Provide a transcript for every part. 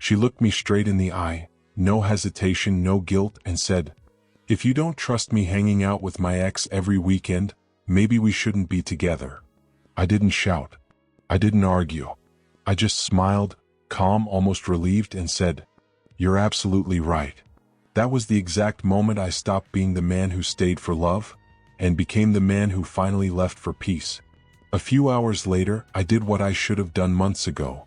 She looked me straight in the eye, no hesitation, no guilt, and said, "If you don't trust me hanging out with my ex every weekend, maybe we shouldn't be together." I didn't shout. I didn't argue. I just smiled, calm, almost relieved, and said, "You're absolutely right." That was the exact moment I stopped being the man who stayed for love and became the man who finally left for peace. A few hours later, I did what I should have done months ago.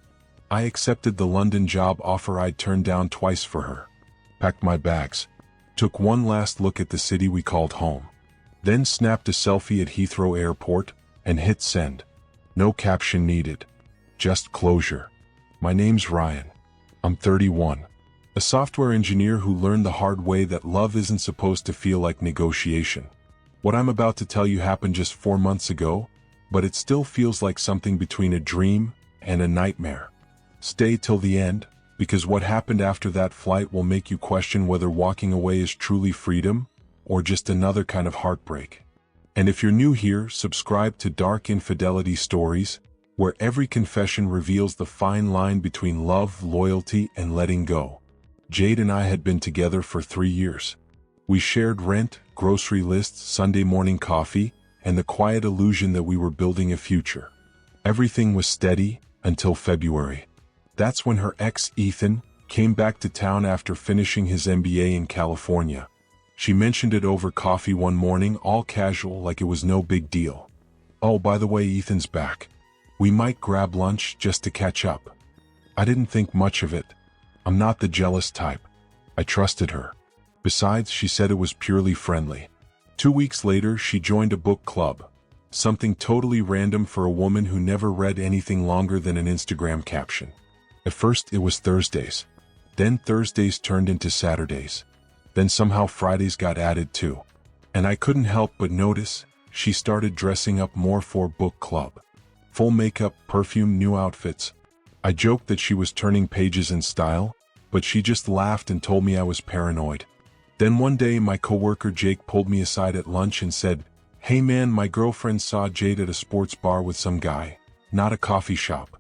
I accepted the London job offer I'd turned down twice for her, packed my bags, took one last look at the city we called home, then snapped a selfie at Heathrow Airport and hit send. No caption needed, just closure. My name's Ryan. I'm 31. A software engineer who learned the hard way that love isn't supposed to feel like negotiation. What I'm about to tell you happened just 4 months ago, but it still feels like something between a dream and a nightmare. Stay till the end, because what happened after that flight will make you question whether walking away is truly freedom or just another kind of heartbreak. And if you're new here, subscribe to Dark Infidelity Stories, where every confession reveals the fine line between love, loyalty, and letting go. Jade and I had been together for 3 years. We shared rent, grocery lists, Sunday morning coffee, and the quiet illusion that we were building a future. Everything was steady until February. That's when her ex, Ethan, came back to town after finishing his MBA in California. She mentioned it over coffee one morning, all casual, like it was no big deal. "Oh, by the way, Ethan's back. We might grab lunch just to catch up." I didn't think much of it. I'm not the jealous type. I trusted her. Besides, she said it was purely friendly. 2 weeks later, she joined a book club. Something totally random for a woman who never read anything longer than an Instagram caption. At first, it was Thursdays. Then Thursdays turned into Saturdays. Then somehow Fridays got added too. And I couldn't help but notice, she started dressing up more for book club. Full makeup, perfume, new outfits. I joked that she was turning pages in style, but she just laughed and told me I was paranoid. Then one day my coworker Jake pulled me aside at lunch and said, "Hey man, my girlfriend saw Jade at a sports bar with some guy, not a coffee shop."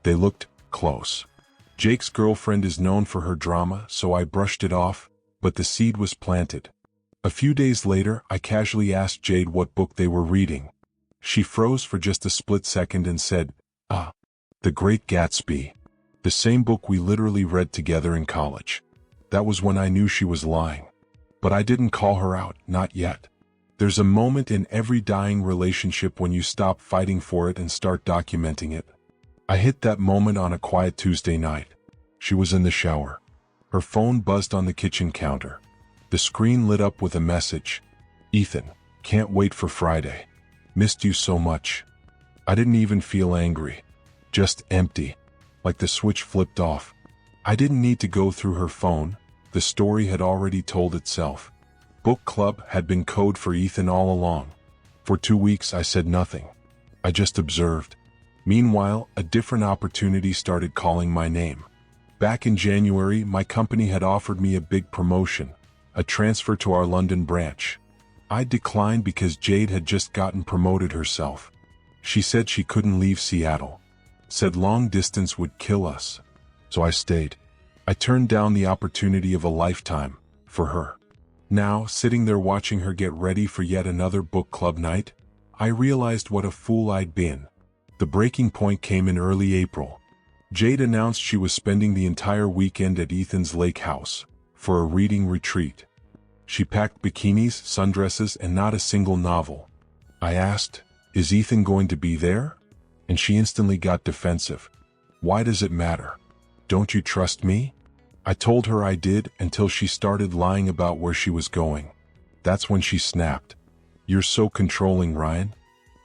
They looked close. Jake's girlfriend is known for her drama, so I brushed it off, but the seed was planted. A few days later, I casually asked Jade what book they were reading. She froze for just a split second and said, The Great Gatsby. The same book we literally read together in college. That was when I knew she was lying. But I didn't call her out, not yet. There's a moment in every dying relationship when you stop fighting for it and start documenting it. I hit that moment on a quiet Tuesday night. She was in the shower. Her phone buzzed on the kitchen counter. The screen lit up with a message. "Ethan, can't wait for Friday. Missed you so much." I didn't even feel angry. Just empty. Like the switch flipped off. I didn't need to go through her phone. The story had already told itself. Book club had been code for Ethan all along. For 2 weeks I said nothing. I just observed. Meanwhile, a different opportunity started calling my name. Back in January, my company had offered me a big promotion, a transfer to our London branch. I declined because Jade had just gotten promoted herself. She said she couldn't leave Seattle. Said long distance would kill us. So I stayed. I turned down the opportunity of a lifetime, for her. Now, sitting there watching her get ready for yet another book club night, I realized what a fool I'd been. The breaking point came in early April. Jade announced she was spending the entire weekend at Ethan's lake house, for a reading retreat. She packed bikinis, sundresses, and not a single novel. I asked, "Is Ethan going to be there?" And she instantly got defensive. "Why does it matter? Don't you trust me?" I told her I did until she started lying about where she was going. That's when she snapped. "You're so controlling, Ryan.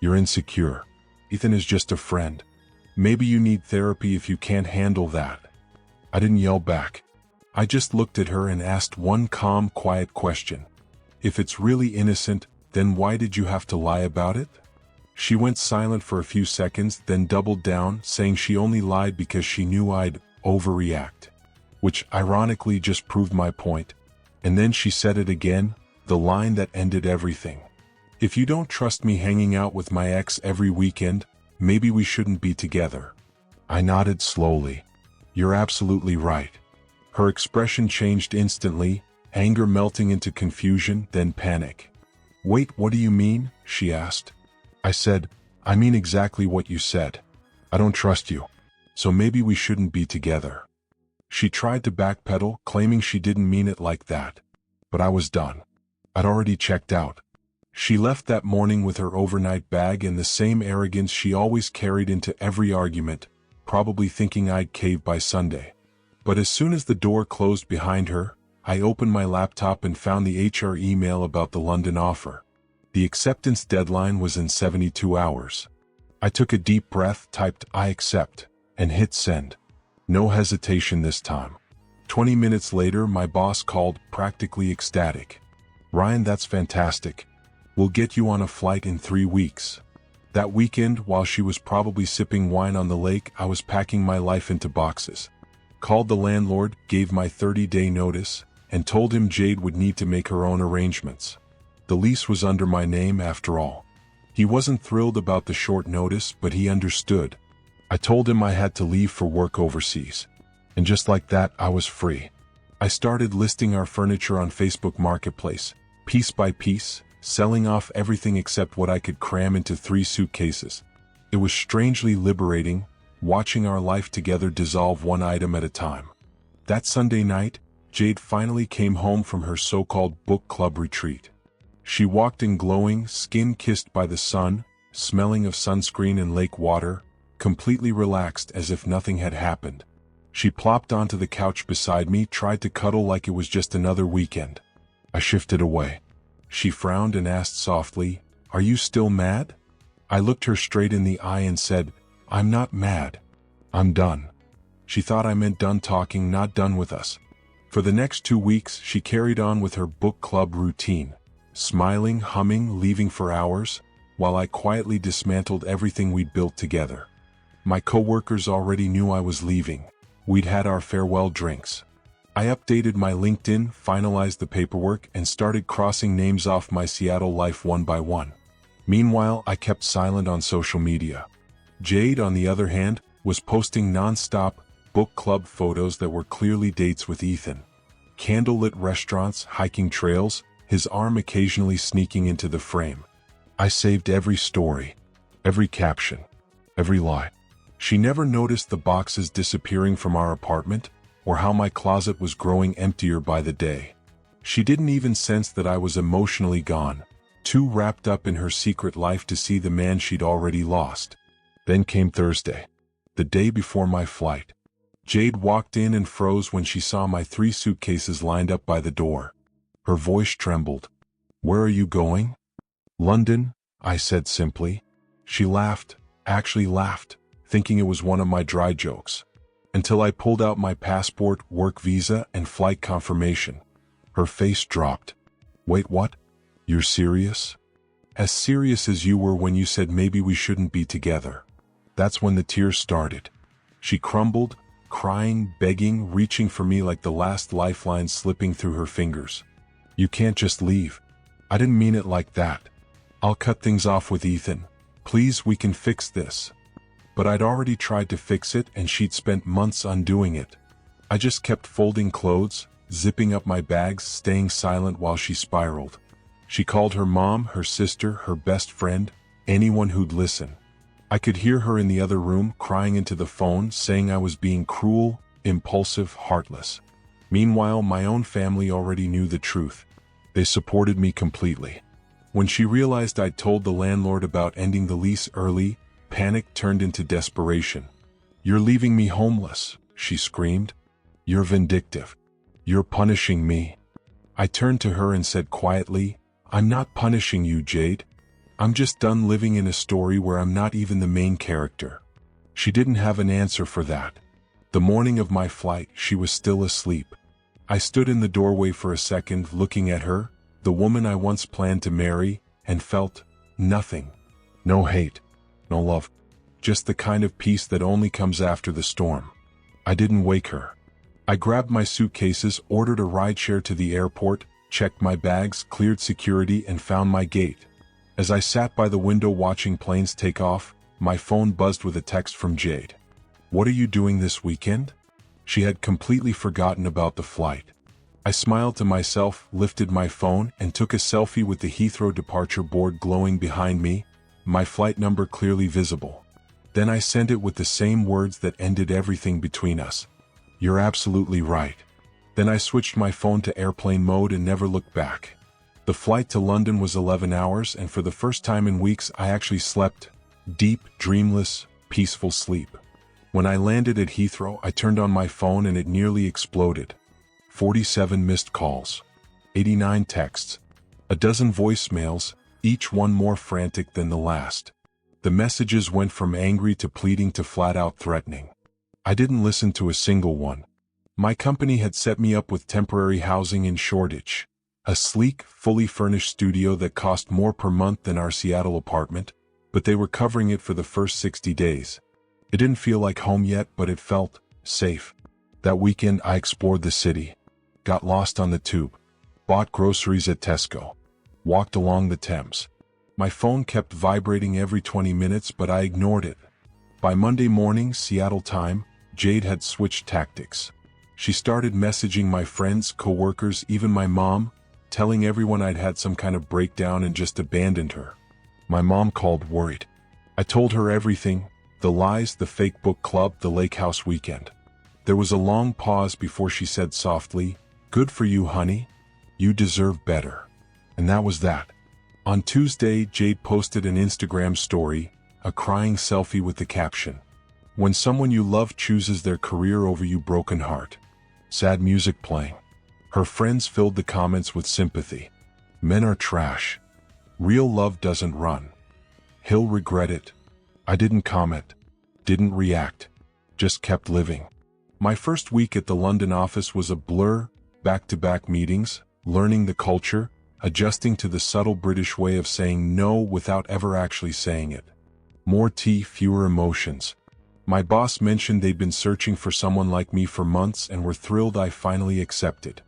You're insecure. Ethan is just a friend. Maybe you need therapy if you can't handle that." I didn't yell back. I just looked at her and asked one calm, quiet question. "If it's really innocent, then why did you have to lie about it?" She went silent for a few seconds, then doubled down, saying she only lied because she knew I'd overreact. Which ironically just proved my point. And then she said it again, the line that ended everything. "If you don't trust me hanging out with my ex every weekend, maybe we shouldn't be together." I nodded slowly. You're absolutely right. Her expression changed instantly, anger melting into confusion, then panic. Wait, what do you mean? She asked. I said, I mean exactly what you said. I don't trust you. So maybe we shouldn't be together. She tried to backpedal, claiming she didn't mean it like that. But I was done. I'd already checked out. She left that morning with her overnight bag and the same arrogance she always carried into every argument, probably thinking I'd cave by Sunday. But as soon as the door closed behind her, I opened my laptop and found the HR email about the London offer. The acceptance deadline was in 72 hours. I took a deep breath, typed "I accept," and hit send. No hesitation this time. 20 minutes later, my boss called, practically ecstatic. Ryan, that's fantastic. We'll get you on a flight in 3 weeks. That weekend, while she was probably sipping wine on the lake, I was packing my life into boxes. Called the landlord, gave my 30-day notice, and told him Jade would need to make her own arrangements. The lease was under my name after all. He wasn't thrilled about the short notice, but he understood. I told him I had to leave for work overseas. And just like that, I was free. I started listing our furniture on Facebook Marketplace, piece by piece, selling off everything except what I could cram into 3 suitcases. It was strangely liberating, watching our life together dissolve one item at a time. That Sunday night, Jade finally came home from her so-called book club retreat. She walked in glowing, skin kissed by the sun, smelling of sunscreen and lake water, completely relaxed as if nothing had happened. She plopped onto the couch beside me, tried to cuddle like it was just another weekend. I shifted away. She frowned and asked softly, "Are you still mad?" I looked her straight in the eye and said, "I'm not mad. I'm done." She thought I meant done talking, not done with us. For the next 2 weeks, she carried on with her book club routine, smiling, humming, leaving for hours, while I quietly dismantled everything we'd built together. My coworkers already knew I was leaving. We'd had our farewell drinks. I updated my LinkedIn, finalized the paperwork, and started crossing names off my Seattle life one by one. Meanwhile, I kept silent on social media. Jade, on the other hand, was posting non-stop book club photos that were clearly dates with Ethan. Candlelit restaurants, hiking trails, his arm occasionally sneaking into the frame. I saved every story, every caption, every lie. She never noticed the boxes disappearing from our apartment, or how my closet was growing emptier by the day. She didn't even sense that I was emotionally gone, too wrapped up in her secret life to see the man she'd already lost. Then came Thursday, the day before my flight. Jade walked in and froze when she saw my 3 suitcases lined up by the door. Her voice trembled. "Where are you going?" "London," I said simply. She laughed, actually laughed, thinking it was one of my dry jokes. Until I pulled out my passport, work visa, and flight confirmation. Her face dropped. "Wait, what? You're serious?" "As serious as you were when you said maybe we shouldn't be together." That's when the tears started. She crumbled, crying, begging, reaching for me like the last lifeline slipping through her fingers. "You can't just leave. I didn't mean it like that. I'll cut things off with Ethan. Please, we can fix this." But I'd already tried to fix it, and she'd spent months undoing it. I just kept folding clothes, zipping up my bags, staying silent while she spiraled. She called her mom, her sister, her best friend, anyone who'd listen. I could hear her in the other room, crying into the phone, saying I was being cruel, impulsive, heartless. Meanwhile, my own family already knew the truth. They supported me completely. When she realized I'd told the landlord about ending the lease early, panic turned into desperation. "You're leaving me homeless," she screamed. "You're vindictive. You're punishing me." I turned to her and said quietly, "I'm not punishing you, Jade. I'm just done living in a story where I'm not even the main character." She didn't have an answer for that. The morning of my flight, she was still asleep. I stood in the doorway for a second, looking at her, the woman I once planned to marry, and felt nothing. No hate. No love. Just the kind of peace that only comes after the storm. I didn't wake her. I grabbed my suitcases, ordered a rideshare to the airport, checked my bags, cleared security, and found my gate. As I sat by the window watching planes take off, my phone buzzed with a text from Jade. "What are you doing this weekend?" She had completely forgotten about the flight. I smiled to myself, lifted my phone, and took a selfie with the Heathrow departure board glowing behind me, my flight number clearly visible. Then I sent it with the same words that ended everything between us. "You're absolutely right." Then I switched my phone to airplane mode and never looked back. The flight to London was 11 hours, and for the first time in weeks I actually slept. Deep, dreamless, peaceful sleep. When I landed at Heathrow, I turned on my phone and it nearly exploded. 47 missed calls. 89 texts. A dozen voicemails, each one more frantic than the last. The messages went from angry to pleading to flat-out threatening. I didn't listen to a single one. My company had set me up with temporary housing in Shoreditch. A sleek, fully furnished studio that cost more per month than our Seattle apartment, but they were covering it for the first 60 days. It didn't feel like home yet, but it felt safe. That weekend I explored the city, got lost on the tube, bought groceries at Tesco, walked along the Thames. My phone kept vibrating every 20 minutes, but I ignored it. By Monday morning, Seattle time, Jade had switched tactics. She started messaging my friends, coworkers, even my mom, telling everyone I'd had some kind of breakdown and just abandoned her. My mom called worried. I told her everything, the lies, the fake book club, the lake house weekend. There was a long pause before she said softly, "Good for you, honey. You deserve better." And that was that. On Tuesday, Jade posted an Instagram story, a crying selfie with the caption, "When someone you love chooses their career over you, broken heart." Sad music playing. Her friends filled the comments with sympathy. "Men are trash. Real love doesn't run. He'll regret it." I didn't comment, didn't react, just kept living. My first week at the London office was a blur, back-to-back meetings, learning the culture, adjusting to the subtle British way of saying no without ever actually saying it. More tea, fewer emotions. My boss mentioned they'd been searching for someone like me for months and were thrilled I finally accepted.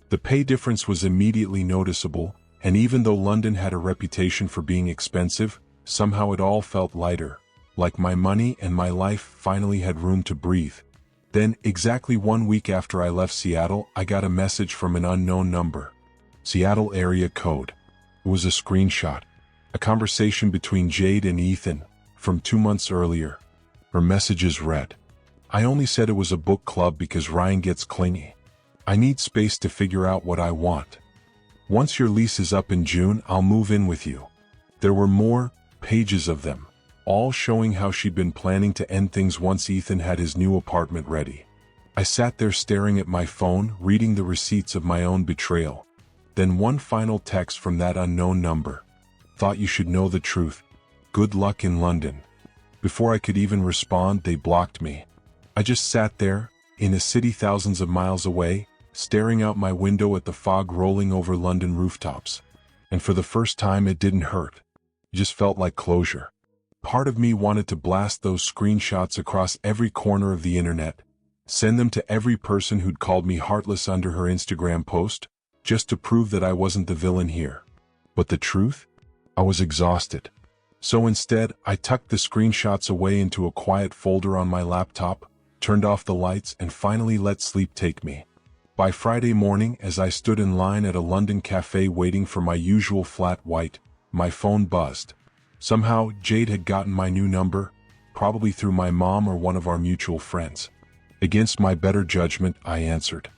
The pay difference was immediately noticeable, and even though London had a reputation for being expensive, somehow it all felt lighter, like my money and my life finally had room to breathe. Then, exactly 1 week after I left Seattle, I got a message from an unknown number. Seattle area code. It was a screenshot. A conversation between Jade and Ethan, from 2 months earlier. Her messages read, "I only said it was a book club because Ryan gets clingy. I need space to figure out what I want. Once your lease is up in June, I'll move in with you." There were more pages of them, all showing how she'd been planning to end things once Ethan had his new apartment ready. I sat there staring at my phone, reading the receipts of my own betrayal. Then one final text from that unknown number. "Thought you should know the truth. Good luck in London." Before I could even respond, they blocked me. I just sat there, in a city thousands of miles away, staring out my window at the fog rolling over London rooftops. And for the first time, it didn't hurt. It just felt like closure. Part of me wanted to blast those screenshots across every corner of the internet, send them to every person who'd called me heartless under her Instagram post, just to prove that I wasn't the villain here. But the truth? I was exhausted. So instead, I tucked the screenshots away into a quiet folder on my laptop, turned off the lights, and finally let sleep take me. By Friday morning, as I stood in line at a London cafe waiting for my usual flat white, my phone buzzed. Somehow, Jade had gotten my new number, probably through my mom or one of our mutual friends. Against my better judgment, I answered.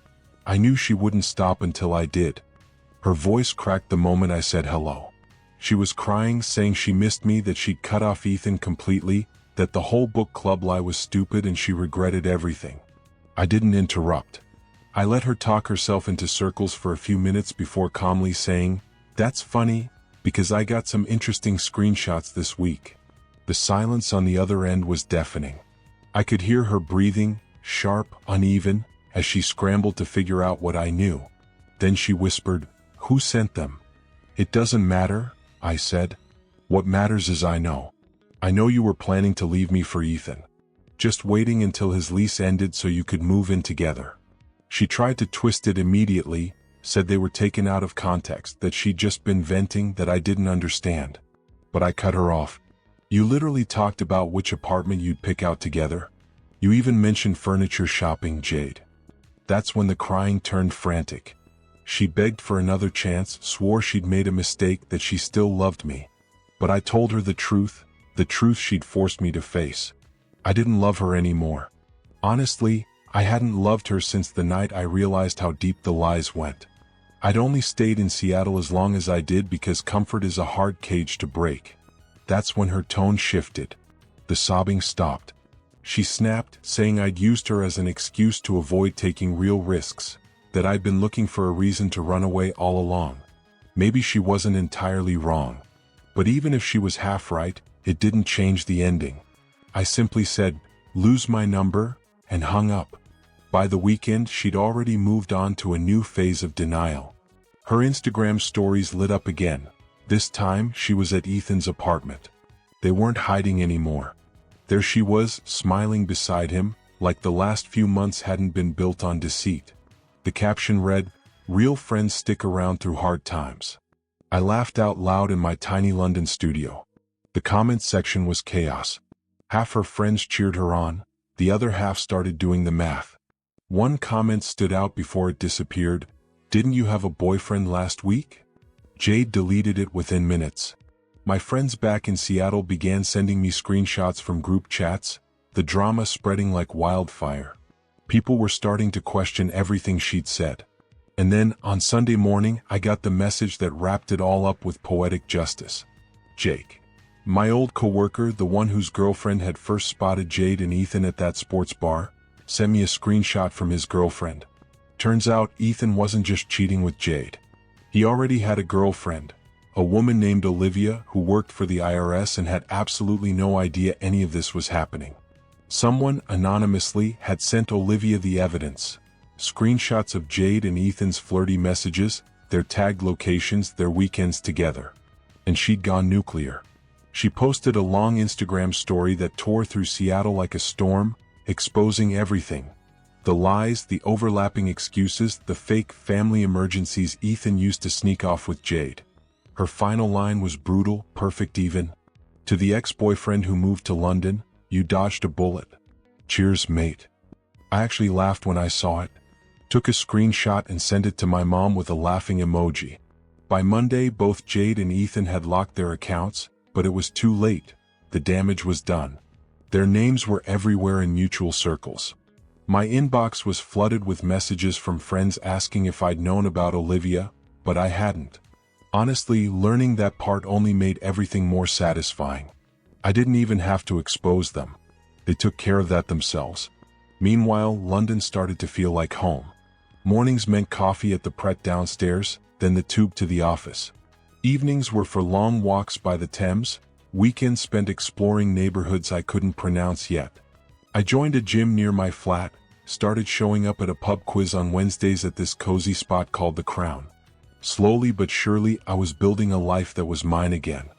I knew she wouldn't stop until I did. Her voice cracked the moment I said hello. She was crying, saying she missed me, that she'd cut off Ethan completely, that the whole book club lie was stupid and she regretted everything. I didn't interrupt. I let her talk herself into circles for a few minutes before calmly saying, "That's funny, because I got some interesting screenshots this week." The silence on the other end was deafening. I could hear her breathing, sharp, uneven, as she scrambled to figure out what I knew. Then she whispered, "Who sent them?" "It doesn't matter," I said. "What matters is I know. I know you were planning to leave me for Ethan. Just waiting until his lease ended so you could move in together." She tried to twist it immediately, said they were taken out of context, that she'd just been venting, that I didn't understand. But I cut her off. "You literally talked about which apartment you'd pick out together. You even mentioned furniture shopping, Jade." That's when the crying turned frantic. She begged for another chance, swore she'd made a mistake, that she still loved me. But I told her the truth she'd forced me to face. I didn't love her anymore. Honestly, I hadn't loved her since the night I realized how deep the lies went. I'd only stayed in Seattle as long as I did because comfort is a hard cage to break. That's when her tone shifted. The sobbing stopped. She snapped, saying I'd used her as an excuse to avoid taking real risks, that I'd been looking for a reason to run away all along. Maybe she wasn't entirely wrong. But even if she was half right, it didn't change the ending. I simply said, "Lose my number," and hung up. By the weekend, she'd already moved on to a new phase of denial. Her Instagram stories lit up again. This time, she was at Ethan's apartment. They weren't hiding anymore. There she was, smiling beside him, like the last few months hadn't been built on deceit. The caption read, "Real friends stick around through hard times." I laughed out loud in my tiny London studio. The comments section was chaos. Half her friends cheered her on, the other half started doing the math. One comment stood out before it disappeared. "Didn't you have a boyfriend last week?" Jade deleted it within minutes. My friends back in Seattle began sending me screenshots from group chats, the drama spreading like wildfire. People were starting to question everything she'd said. And then, on Sunday morning, I got the message that wrapped it all up with poetic justice. Jake, my old coworker, the one whose girlfriend had first spotted Jade and Ethan at that sports bar, sent me a screenshot from his girlfriend. Turns out Ethan wasn't just cheating with Jade. He already had a girlfriend, a woman named Olivia who worked for the IRS and had absolutely no idea any of this was happening. Someone, anonymously, had sent Olivia the evidence. Screenshots of Jade and Ethan's flirty messages, their tagged locations, their weekends together. And she'd gone nuclear. She posted a long Instagram story that tore through Seattle like a storm, exposing everything. The lies, the overlapping excuses, the fake family emergencies Ethan used to sneak off with Jade. Her final line was brutal, perfect even. "To the ex-boyfriend who moved to London, you dodged a bullet. Cheers, mate." I actually laughed when I saw it. Took a screenshot and sent it to my mom with a laughing emoji. By Monday, both Jade and Ethan had locked their accounts, but it was too late. The damage was done. Their names were everywhere in mutual circles. My inbox was flooded with messages from friends asking if I'd known about Olivia, but I hadn't. Honestly, learning that part only made everything more satisfying. I didn't even have to expose them. They took care of that themselves. Meanwhile, London started to feel like home. Mornings meant coffee at the Pret downstairs, then the tube to the office. Evenings were for long walks by the Thames, weekends spent exploring neighborhoods I couldn't pronounce yet. I joined a gym near my flat, started showing up at a pub quiz on Wednesdays at this cozy spot called The Crown. Slowly but surely, I was building a life that was mine again.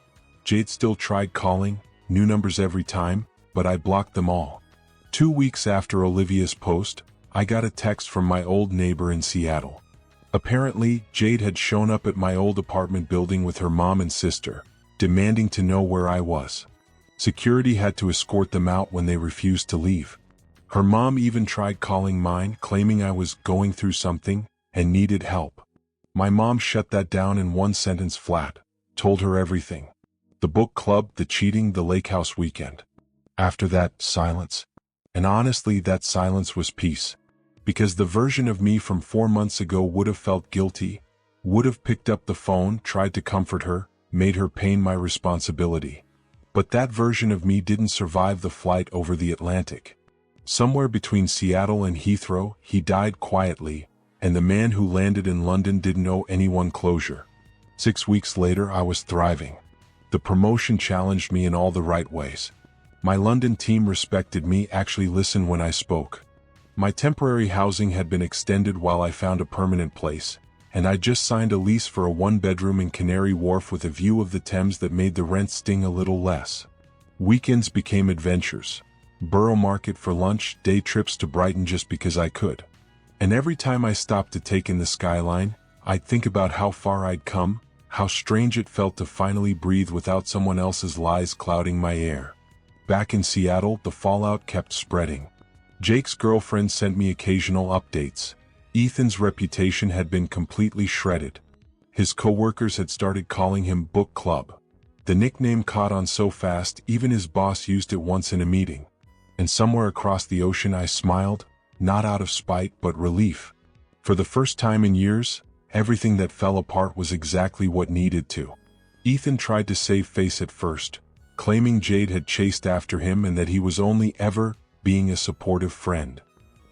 Jade still tried calling, new numbers every time, but I blocked them all. 2 weeks after Olivia's post, I got a text from my old neighbor in Seattle. Apparently, Jade had shown up at my old apartment building with her mom and sister, demanding to know where I was. Security had to escort them out when they refused to leave. Her mom even tried calling mine, claiming I was going through something and needed help. My mom shut that down in one sentence flat, told her everything. The book club, the cheating, the lake house weekend. After that, silence. And honestly, that silence was peace. Because the version of me from 4 months ago would have felt guilty, would have picked up the phone, tried to comfort her, made her pain my responsibility. But that version of me didn't survive the flight over the Atlantic. Somewhere between Seattle and Heathrow, he died quietly, and the man who landed in London didn't owe anyone closure. 6 weeks later, I was thriving. The promotion challenged me in all the right ways. My London team respected me, actually listened when I spoke. My temporary housing had been extended while I found a permanent place, and I just signed a lease for a 1-bedroom in Canary Wharf with a view of the Thames that made the rent sting a little less. Weekends became adventures. Borough Market for lunch, day trips to Brighton just because I could. And every time I stopped to take in the skyline, I'd think about how far I'd come, how strange it felt to finally breathe without someone else's lies clouding my air. Back in Seattle, the fallout kept spreading. Jake's girlfriend sent me occasional updates. Ethan's reputation had been completely shredded. His coworkers had started calling him Book Club. The nickname caught on so fast, even his boss used it once in a meeting. And somewhere across the ocean I smiled, not out of spite but relief. For the first time in years, everything that fell apart was exactly what needed to. Ethan tried to save face at first, claiming Jade had chased after him and that he was only ever being a supportive friend.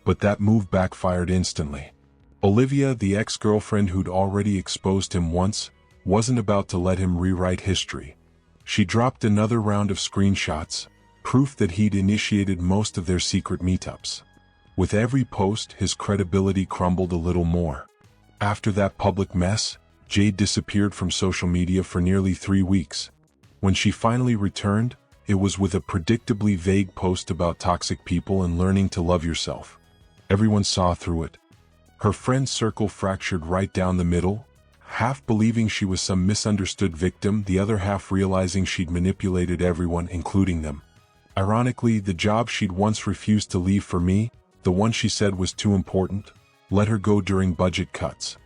But that move backfired instantly. Olivia, the ex-girlfriend who'd already exposed him once, wasn't about to let him rewrite history. She dropped another round of screenshots, proof that he'd initiated most of their secret meetups. With every post, his credibility crumbled a little more. After that public mess, Jade disappeared from social media for nearly 3 weeks. When she finally returned, it was with a predictably vague post about toxic people and learning to love yourself. Everyone saw through it. Her friend circle fractured right down the middle, half believing she was some misunderstood victim, the other half realizing she'd manipulated everyone, including them. Ironically, the job she'd once refused to leave for me, the one she said was too important, let her go during budget cuts.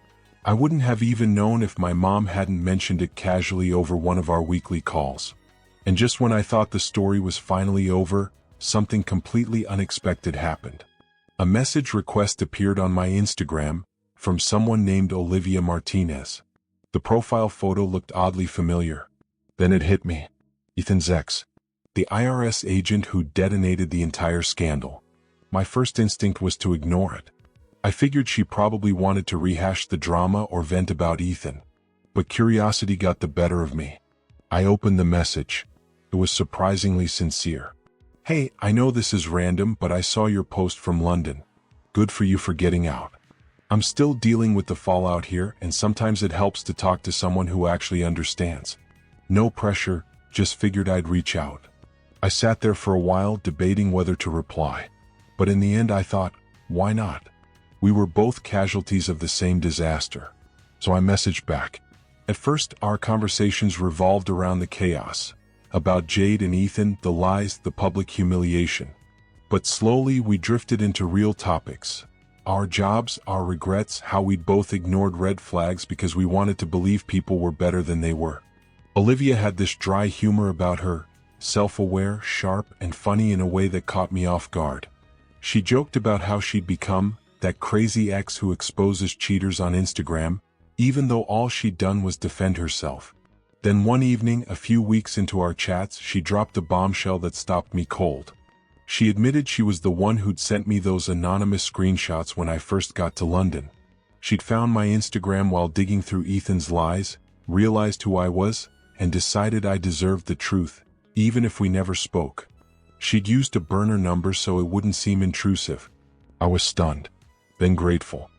I wouldn't have even known if my mom hadn't mentioned it casually over one of our weekly calls. And just when I thought the story was finally over, something completely unexpected happened. A message request appeared on my Instagram from someone named Olivia Martinez. The profile photo looked oddly familiar. Then it hit me. Ethan's ex. The IRS agent who detonated the entire scandal. My first instinct was to ignore it. I figured she probably wanted to rehash the drama or vent about Ethan. But curiosity got the better of me. I opened the message. It was surprisingly sincere. Hey, I know this is random, but I saw your post from London. Good for you for getting out. I'm still dealing with the fallout here, and sometimes it helps to talk to someone who actually understands. No pressure, just figured I'd reach out. I sat there for a while debating whether to reply. But in the end I thought, why not? We were both casualties of the same disaster. So I messaged back. At first, our conversations revolved around the chaos. About Jade and Ethan, the lies, the public humiliation. But slowly we drifted into real topics. Our jobs, our regrets, how we'd both ignored red flags because we wanted to believe people were better than they were. Olivia had this dry humor about her, self-aware, sharp, and funny in a way that caught me off guard. She joked about how she'd become that crazy ex who exposes cheaters on Instagram, even though all she'd done was defend herself. Then one evening, a few weeks into our chats, she dropped a bombshell that stopped me cold. She admitted she was the one who'd sent me those anonymous screenshots when I first got to London. She'd found my Instagram while digging through Ethan's lies, realized who I was, and decided I deserved the truth, even if we never spoke. She'd used a burner number so it wouldn't seem intrusive. I was stunned, then grateful.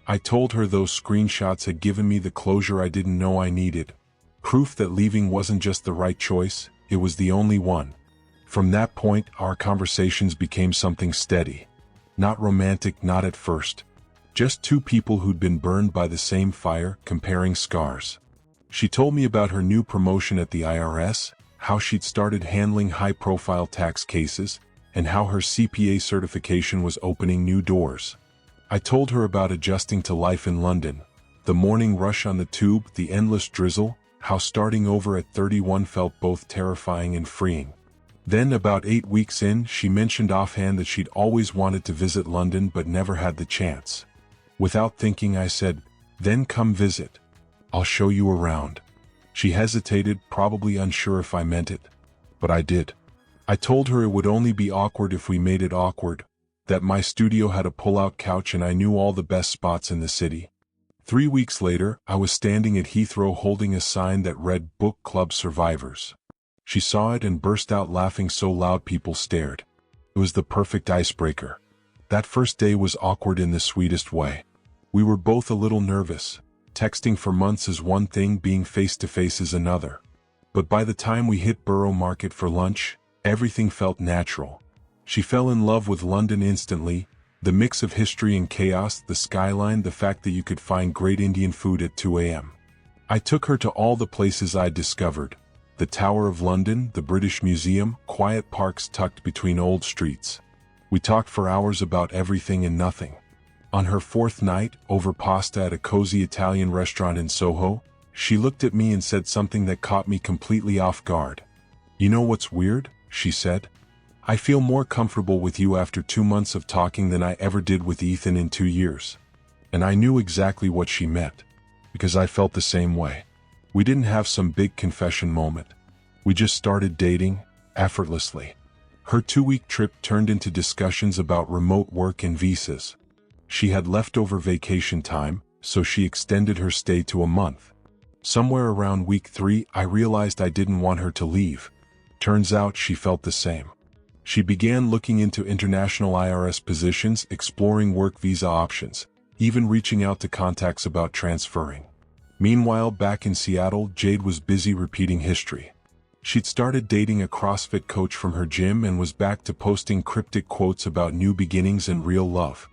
I told her those screenshots had given me the closure I didn't know I needed. Proof that leaving wasn't just the right choice, it was the only one. From that point, our conversations became something steady. Not romantic, not at first. Just two people who'd been burned by the same fire, comparing scars. She told me about her new promotion at the IRS, how she'd started handling high-profile tax cases, and how her CPA certification was opening new doors. I told her about adjusting to life in London, the morning rush on the tube, the endless drizzle, how starting over at 31 felt both terrifying and freeing. Then, about 8 weeks in, she mentioned offhand that she'd always wanted to visit London but never had the chance. Without thinking, I said, "Then come visit. I'll show you around." She hesitated, probably unsure if I meant it. But I did. I told her it would only be awkward if we made it awkward, that my studio had a pull-out couch and I knew all the best spots in the city. 3 weeks later, I was standing at Heathrow holding a sign that read Book Club Survivors. She saw it and burst out laughing so loud people stared. It was the perfect icebreaker. That first day was awkward in the sweetest way. We were both a little nervous. Texting for months is one thing, being face-to-face is another. But by the time we hit Borough Market for lunch, everything felt natural. She fell in love with London instantly. The mix of history and chaos, the skyline, the fact that you could find great Indian food at 2 a.m. I took her to all the places I'd discovered. The Tower of London, the British Museum, quiet parks tucked between old streets. We talked for hours about everything and nothing. On her fourth night, over pasta at a cozy Italian restaurant in Soho, she looked at me and said something that caught me completely off guard. "You know what's weird?" she said. "I feel more comfortable with you after 2 months of talking than I ever did with Ethan in 2 years." And I knew exactly what she meant, because I felt the same way. We didn't have some big confession moment. We just started dating, effortlessly. Her 2-week trip turned into discussions about remote work and visas. She had leftover vacation time, so she extended her stay to a month. Somewhere around week 3, I realized I didn't want her to leave. Turns out she felt the same. She began looking into international IRS positions, exploring work visa options, even reaching out to contacts about transferring. Meanwhile, back in Seattle, Jade was busy repeating history. She'd started dating a CrossFit coach from her gym and was back to posting cryptic quotes about new beginnings and real love.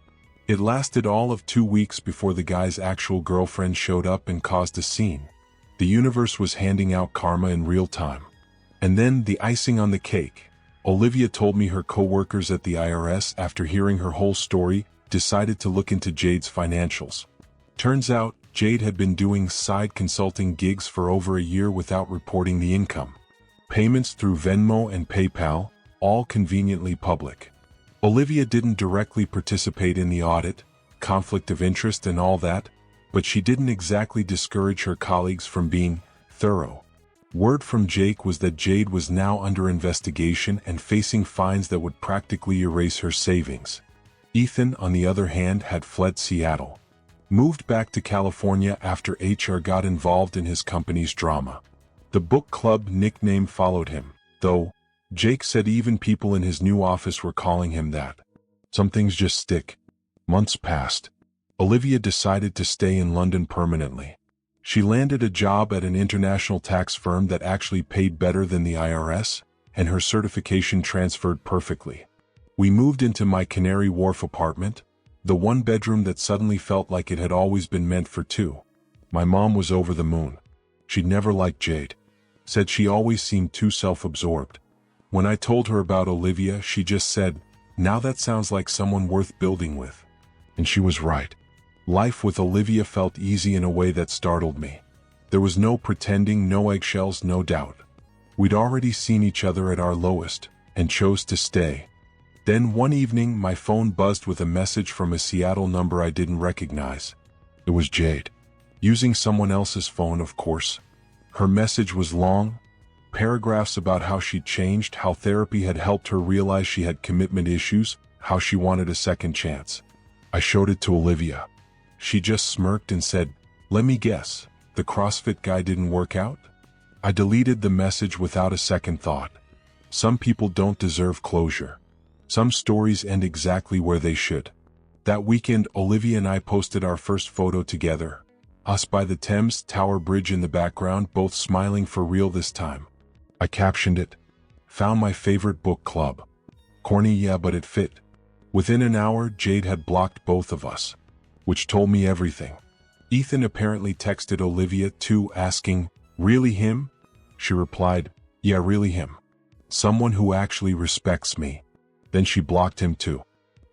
It lasted all of 2 weeks before the guy's actual girlfriend showed up and caused a scene. The universe was handing out karma in real time. And then, the icing on the cake. Olivia told me her co-workers at the IRS, after hearing her whole story, decided to look into Jade's financials. Turns out, Jade had been doing side consulting gigs for over a year without reporting the income. Payments through Venmo and PayPal, all conveniently public. Olivia didn't directly participate in the audit, conflict of interest and all that, but she didn't exactly discourage her colleagues from being thorough. Word from Jake was that Jade was now under investigation and facing fines that would practically erase her savings. Ethan, on the other hand, had fled Seattle. Moved back to California after HR got involved in his company's drama. The book club nickname followed him, though Jake said even people in his new office were calling him that. Some things just stick. Months passed. Olivia decided to stay in London permanently. She landed a job at an international tax firm that actually paid better than the IRS, and her certification transferred perfectly. We moved into my Canary Wharf apartment, the one bedroom that suddenly felt like it had always been meant for two. My mom was over the moon. She'd never liked Jade. Said she always seemed too self-absorbed. When I told her about Olivia, she just said, "Now that sounds like someone worth building with." And she was right. Life with Olivia felt easy in a way that startled me. There was no pretending, no eggshells, no doubt. We'd already seen each other at our lowest, and chose to stay. Then one evening, my phone buzzed with a message from a Seattle number I didn't recognize. It was Jade. Using someone else's phone, of course. Her message was long, paragraphs about how she'd changed, how therapy had helped her realize she had commitment issues, how she wanted a second chance. I showed it to Olivia. She just smirked and said, "Let me guess, the CrossFit guy didn't work out?" I deleted the message without a second thought. Some people don't deserve closure. Some stories end exactly where they should. That weekend, Olivia and I posted our first photo together. Us by the Thames Tower Bridge in the background, both smiling for real this time. I captioned it, "Found my favorite book club." Corny, yeah, but it fit. Within an hour, Jade had blocked both of us, which told me everything. Ethan apparently texted Olivia too, asking, "Really him?" She replied, "Yeah, really him. Someone who actually respects me." Then she blocked him too.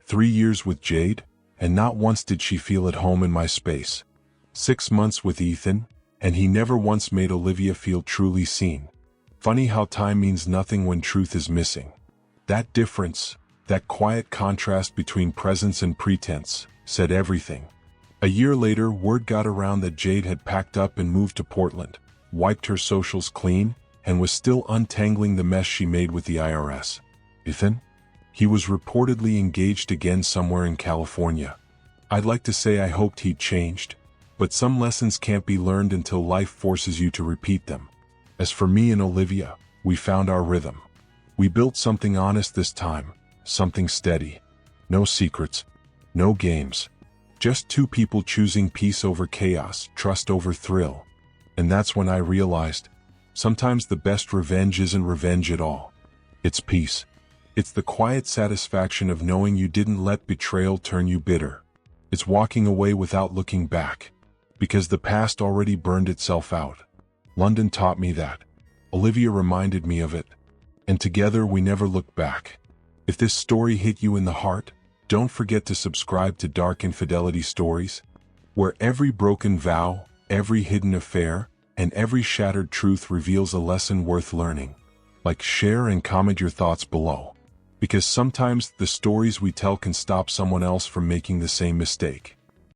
3 years with Jade, and not once did she feel at home in my space. 6 months with Ethan, and he never once made Olivia feel truly seen. Funny how time means nothing when truth is missing. That difference, that quiet contrast between presence and pretense, said everything. A year later, word got around that Jade had packed up and moved to Portland, wiped her socials clean, and was still untangling the mess she made with the IRS. Ethan? He was reportedly engaged again somewhere in California. I'd like to say I hoped he'd changed, but some lessons can't be learned until life forces you to repeat them. As for me and Olivia, we found our rhythm. We built something honest this time, something steady. No secrets, no games. Just two people choosing peace over chaos, trust over thrill. And that's when I realized, sometimes the best revenge isn't revenge at all. It's peace. It's the quiet satisfaction of knowing you didn't let betrayal turn you bitter. It's walking away without looking back, because the past already burned itself out. London taught me that. Olivia reminded me of it. And together we never looked back. If this story hit you in the heart, don't forget to subscribe to Dark Infidelity Stories, where every broken vow, every hidden affair, and every shattered truth reveals a lesson worth learning. Like, share, and comment your thoughts below, because sometimes the stories we tell can stop someone else from making the same mistake.